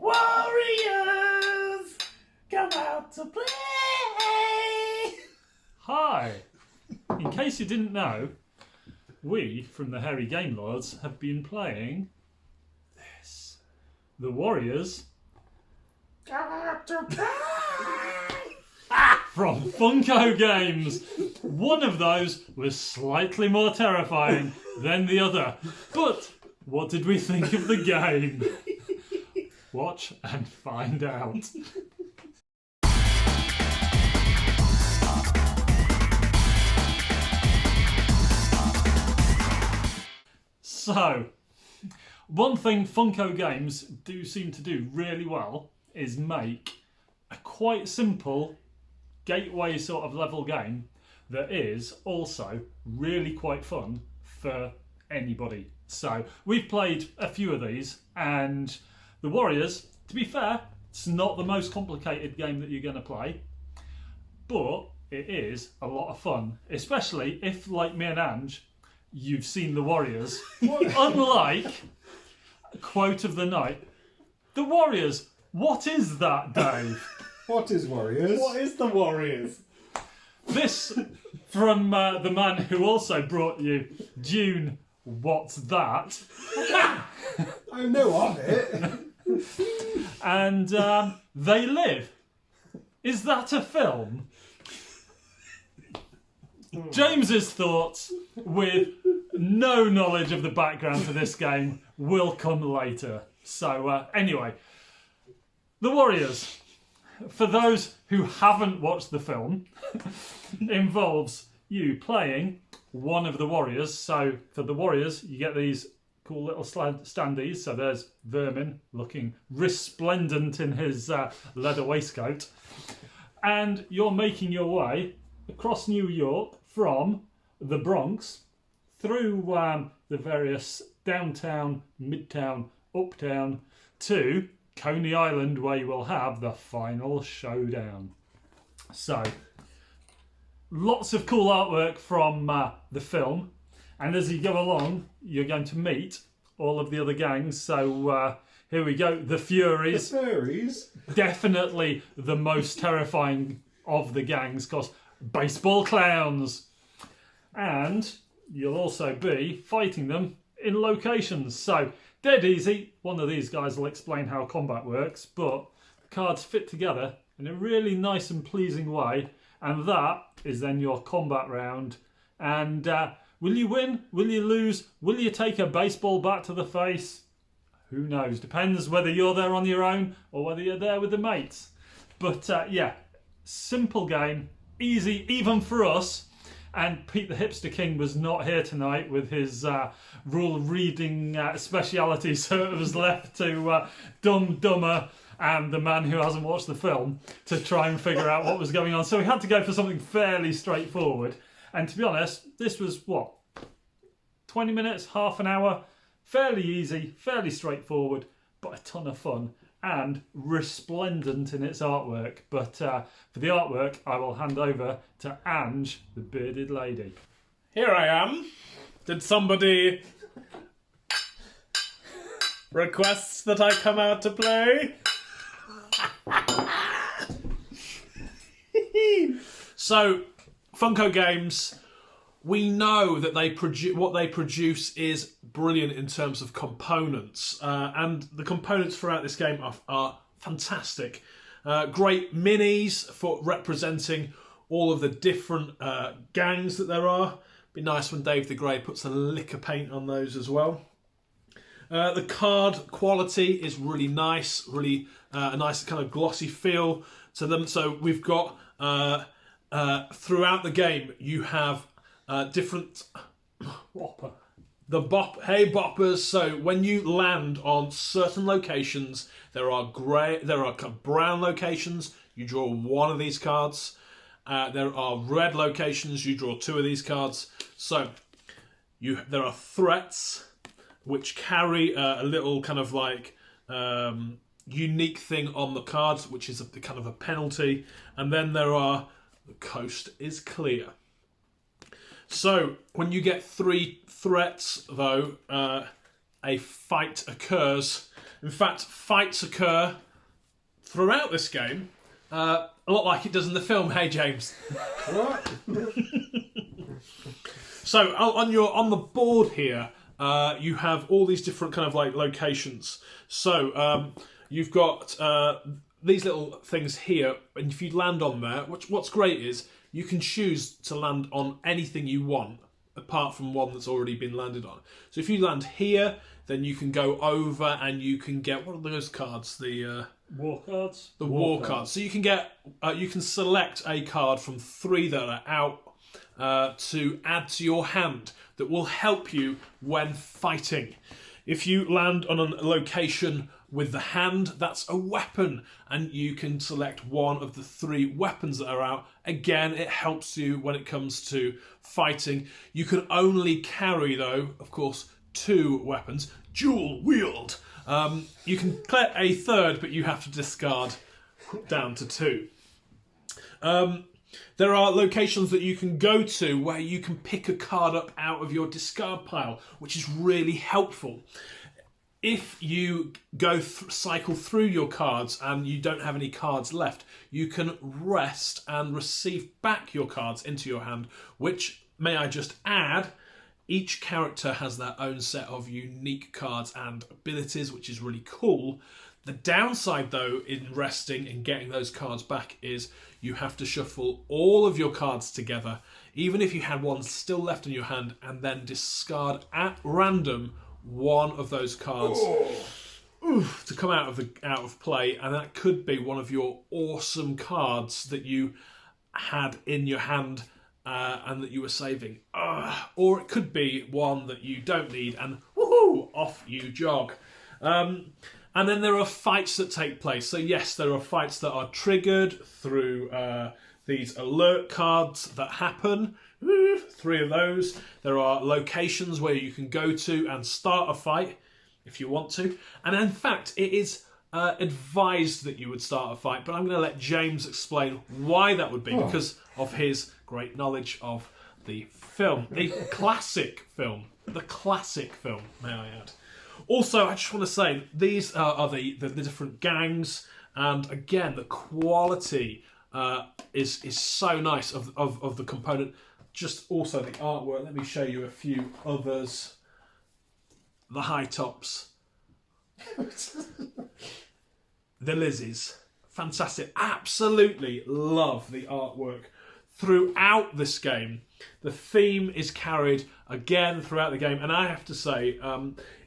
Warriors, come out to play! Hi! In case you didn't know, we from the Hairy Game Lords have been playing this. The Warriors Come out to play! from Funko Games. One of those was slightly more terrifying than the other. But what did we think of the game? Watch and find out. So, one thing Funko Games do seem to do really well is make a quite simple gateway sort of level game that is also really quite fun for anybody. So, we've played a few of these, and the Warriors, to be fair, it's not the most complicated game that you're going to play, but it is a lot of fun, especially if, like me and Ange, you've seen the Warriors. Unlike quote of the night, the Warriors. What is that, Dave? What is Warriors? What is the Warriors? This from the man who also brought you Dune. What's that? I know of it. And They Live. Is that a film? James's thoughts, with no knowledge of the background to this game, will come later. So anyway, The Warriors, for those who haven't watched the film, involves you playing one of the warriors. So for the Warriors, you get these cool little standees. So there's Vermin, looking resplendent in his leather waistcoat. And you're making your way across New York from the Bronx through the various downtown, midtown, uptown to Coney Island, where you will have the final showdown. So, lots of cool artwork from the film, and as you go along, you're going to meet all of the other gangs. So here we go, the Furies. The Furries? Definitely the most terrifying of the gangs, because baseball clowns. And you'll also be fighting them in locations. So, dead easy. One of these guys will explain how combat works, but the cards fit together in a really nice and pleasing way. And that is then your combat round. And will you win? Will you lose? Will you take a baseball bat to the face? Who knows? Depends whether you're there on your own or whether you're there with the mates. But yeah, simple game. Easy, even for us. And Pete the Hipster King was not here tonight with his rule reading speciality, so it was left to Dumber and the man who hasn't watched the film to try and figure out what was going on. So we had to go for something fairly straightforward. And to be honest, this was, 20 minutes, half an hour? Fairly easy, fairly straightforward, but a ton of fun. And resplendent in its artwork. But for the artwork, I will hand over to Ange, the bearded lady. Here I am. Did somebody request that I come out to play? So, Funko Games, we know that what they produce is brilliant in terms of components, and the components throughout this game are fantastic. Great minis for representing all of the different gangs that there are. Be nice when Dave the Grey puts a lick of paint on those as well. The card quality is really nice, really a nice kind of glossy feel to them. So we've got throughout the game you have different Whopper. Hey Boppers. So when you land on certain locations, there are brown locations. You draw one of these cards. There are red locations. You draw two of these cards. So there are threats which carry a little kind of like unique thing on the cards, which is a kind of a penalty. And then there are the coast is clear. So, when you get three threats, though, a fight occurs, In fact, fights occur throughout this game, a lot like it does in the film. Hey, James. What? So on the board here, you have all these different kind of like locations. So you've got these little things here, and if you land on there, what's great is you can choose to land on anything you want, apart from one that's already been landed on. So if you land here, then you can go over and you can get, what are those cards? The War cards. The war cards. So you can get, you can select a card from 3 that are out to add to your hand that will help you when fighting. If you land on a location with the hand, that's a weapon, and you can select one of the 3 weapons that are out. Again, it helps you when it comes to fighting. You can only carry, though, of course, 2 weapons, dual wield. You can collect a 3rd, but you have to discard down to 2. There are locations that you can go to where you can pick a card up out of your discard pile, which is really helpful. If you go cycle through your cards and you don't have any cards left, you can rest and receive back your cards into your hand, which, may I just add, each character has their own set of unique cards and abilities, which is really cool. The downside, though, in resting and getting those cards back is you have to shuffle all of your cards together, even if you had one still left in your hand, and then discard at random one of those cards to come out of play, and that could be one of your awesome cards that you had in your hand and that you were saving. Or it could be one that you don't need, and woohoo, off you jog. And then there are fights that take place. So yes, there are fights that are triggered through these alert cards that happen. 3 of those. There are locations where you can go to and start a fight if you want to. And in fact, it is advised that you would start a fight, but I'm going to let James explain why that would be because of his great knowledge of the film. The classic film, may I add. Also, I just want to say, these are the different gangs, and again, the quality is so nice of the component. Just also the artwork. Let me show you a few others. The high tops. The Lizzies. Fantastic. Absolutely love the artwork throughout this game. The theme is carried again throughout the game, and I have to say,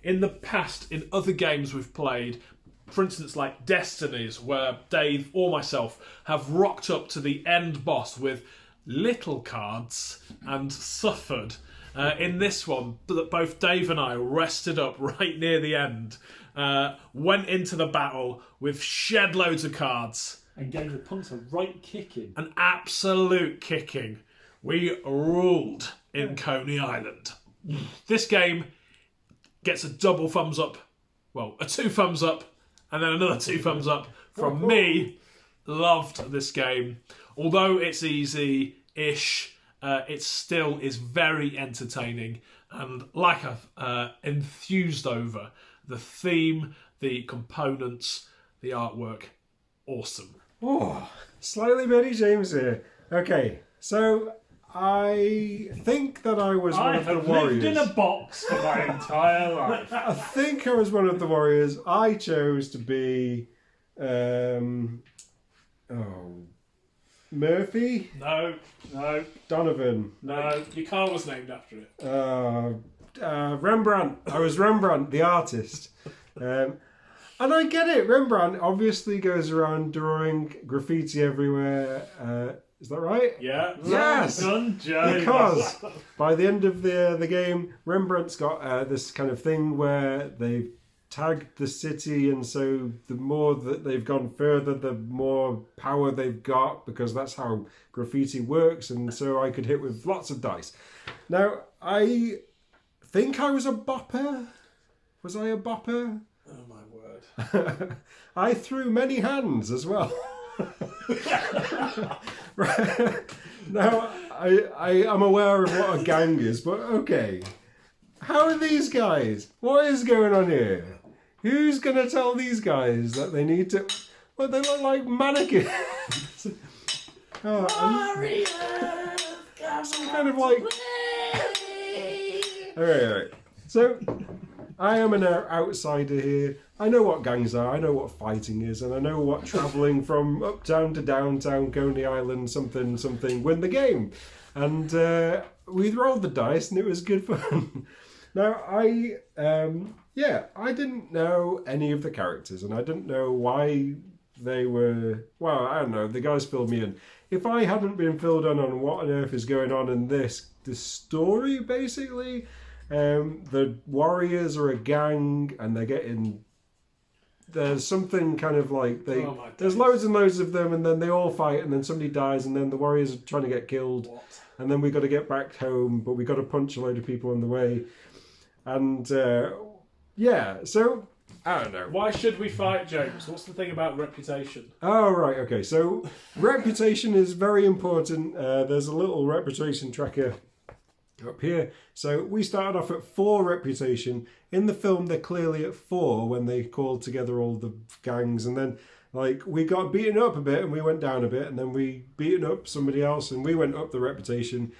in the past, in other games we've played, for instance like Destinies, where Dave or myself have rocked up to the end boss with little cards and suffered. In this one, both Dave and I rested up right near the end, went into the battle with shed loads of cards. And gave the punks a right kicking. An absolute kicking. We ruled in Coney Island. This game gets a double thumbs up. Well, a 2 thumbs up, and then another 2 thumbs up from me. Loved this game. Although it's easy-ish, it still is very entertaining. And like I've enthused over, the theme, the components, the artwork, awesome. Oh, slightly Betty James here. Okay, so I think that I was one of the warriors. Lived in a box for my entire life. I think I was one of the warriors. I chose to be, Murphy? No. Donovan? No. Your car was named after it. Rembrandt. I was Rembrandt, the artist. And I get it. Rembrandt obviously goes around drawing graffiti everywhere. Is that right? Yeah. Yes. Done, James. Because by the end of the game, Rembrandt's got this kind of thing where they've tagged the city, and so the more that they've gone further, the more power they've got, because that's how graffiti works. And so I could hit with lots of dice. Now, I think I was a bopper. Was I a bopper? Oh my word. I threw many hands as well. Right. Now, I am aware of what a gang is, but okay. How are these guys? What is going on here? Who's going to tell these guys that they need to... Well, they look like mannequins. Warriors, some kind of like... All right. So, I am an outsider here. I know what gangs are, I know what fighting is, and I know what travelling from uptown to downtown, Coney Island, something, win the game. And we rolled the dice, and it was good fun. Now, I didn't know any of the characters, and I didn't know why they were... Well, I don't know, the guys filled me in. If I hadn't been filled in on what on earth is going on in this story, basically... the warriors are a gang, and they're getting... There's something kind of like... There's loads and loads of them, and then they all fight, and then somebody dies, and then the warriors are trying to get killed. What? And then we got to get back home, but we got to punch a load of people on the way. And, so... I don't know. Why should we fight, James? What's the thing about reputation? Oh, right, okay. So, reputation is very important. There's a little reputation tracker up here. So, we started off at 4 reputation. In the film, they're clearly at 4 when they called together all the gangs. And then, we got beaten up a bit and we went down a bit. And then we beaten up somebody else and we went up the reputation.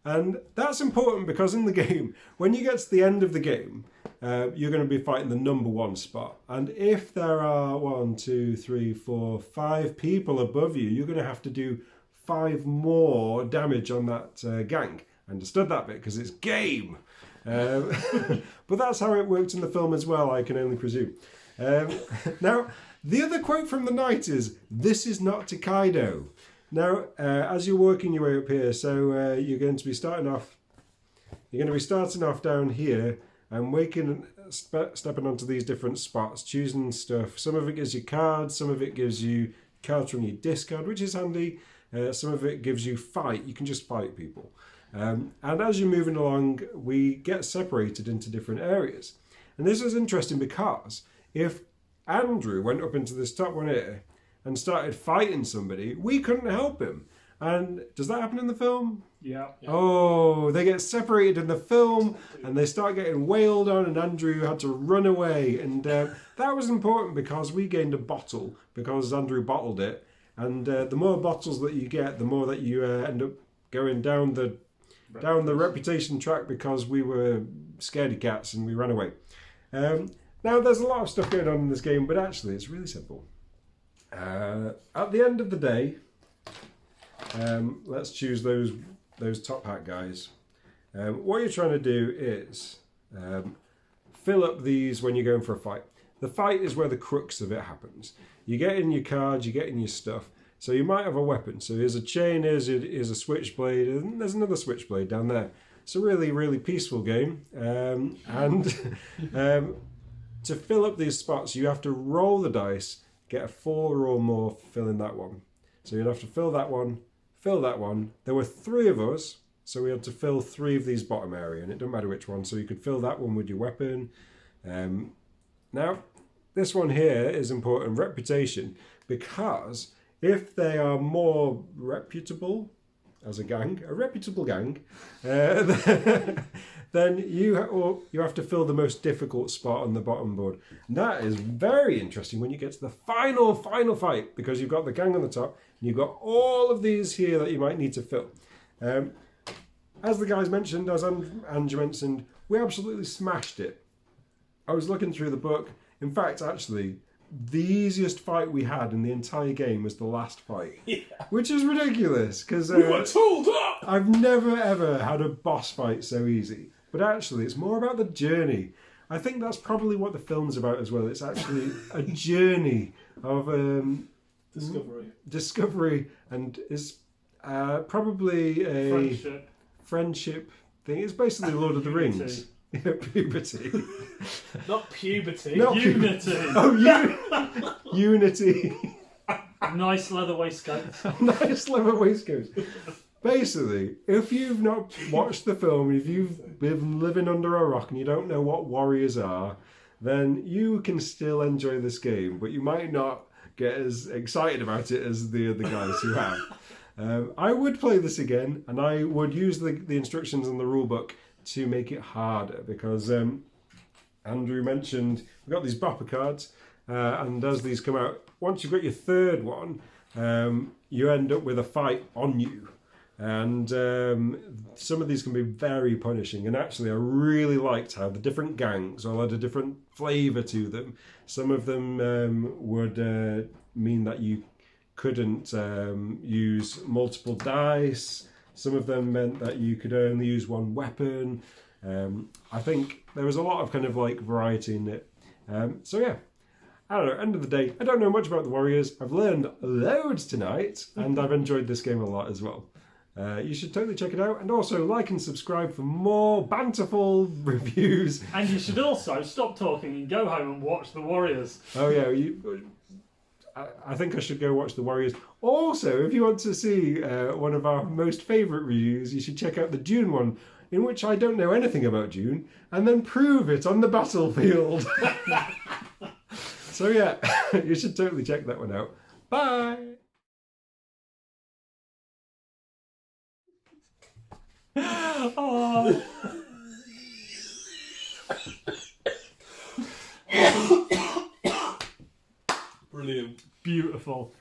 And that's important because in the game, when you get to the end of the game, you're going to be fighting the number 1 spot. And if there are 1, 2, 3, 4, 5 people above you, you're going to have to do 5 more damage on that gang. I understood that bit because it's game. But that's how it worked in the film as well, I can only presume. Now, the other quote from the night is, "This is not Takedo." Now, as you're working your way up here, so you're going to be starting off down here and stepping onto these different spots, choosing stuff. Some of it gives you cards, some of it gives you cards from your discard, which is handy. Some of it gives you fight. You can just fight people. And as you're moving along, we get separated into different areas. And this is interesting because if Andrew went up into this top one here and started fighting somebody, we couldn't help him. And does that happen in the film? Yeah. Oh, they get separated in the film and they start getting wailed on, and Andrew had to run away. And that was important because we gained a bottle because Andrew bottled it. And the more bottles that you get, the more that you end up going down the reputation track because we were scaredy cats and we ran away. Now, there's a lot of stuff going on in this game, but actually it's really simple. At the end of the day, let's choose those top hat guys. What you're trying to do is fill up these when you're going for a fight. The fight is where the crux of it happens. You get in your cards, you get in your stuff. So you might have a weapon. So here's a chain, here's a switchblade, and there's another switchblade down there. It's a really, really peaceful game. To fill up these spots, you have to roll the dice, get a 4 or more, fill in that one. So you'd have to fill that one, fill that one. There were 3 of us, so we had to fill 3 of these bottom area, and it doesn't matter which one. So you could fill that one with your weapon. Now, this one here is important, reputation, because if they are more reputable as a reputable gang, then you have to fill the most difficult spot on the bottom board. And that is very interesting when you get to the final fight, because you've got the gang on the top and you've got all of these here that you might need to fill. As the guys mentioned, as Andrew mentioned, we absolutely smashed it. I was looking through the book. In fact, actually, the easiest fight we had in the entire game was the last fight. Yeah. Which is ridiculous, because we were tooled up! I've never ever had a boss fight so easy. But actually, it's more about the journey. I think that's probably what the film's about as well. It's actually a journey of discovery, and is probably a friendship thing. It's basically Lord of the Rings. Yeah, puberty. Not puberty. Not Unity. Oh, Unity. Nice leather waistcoats. Nice leather waistcoats. Basically, if you've not watched the film, if you've been living under a rock and you don't know what warriors are, then you can still enjoy this game, but you might not get as excited about it as the other guys who have. I would play this again, and I would use the instructions in the rule book to make it harder, because Andrew mentioned, we've got these bopper cards, and as these come out, once you've got your third one, you end up with a fight on you. And some of these can be very punishing. And actually, I really liked how the different gangs all had a different flavour to them. Some of them would mean that you couldn't use multiple dice. Some of them meant that you could only use one weapon. I think there was a lot of kind of like variety in it. So yeah, I don't know, end of the day, I don't know much about the Warriors. I've learned loads tonight, and I've enjoyed this game a lot as well. You should totally check it out, and also like and subscribe for more banterful reviews. And you should also stop talking and go home and watch The Warriors. Oh yeah, I think I should go watch The Warriors. Also, if you want to see one of our most favourite reviews, you should check out the Dune one, in which I don't know anything about Dune, and then prove it on the battlefield. So yeah, you should totally check that one out. Bye! Oh. Brilliant. Beautiful.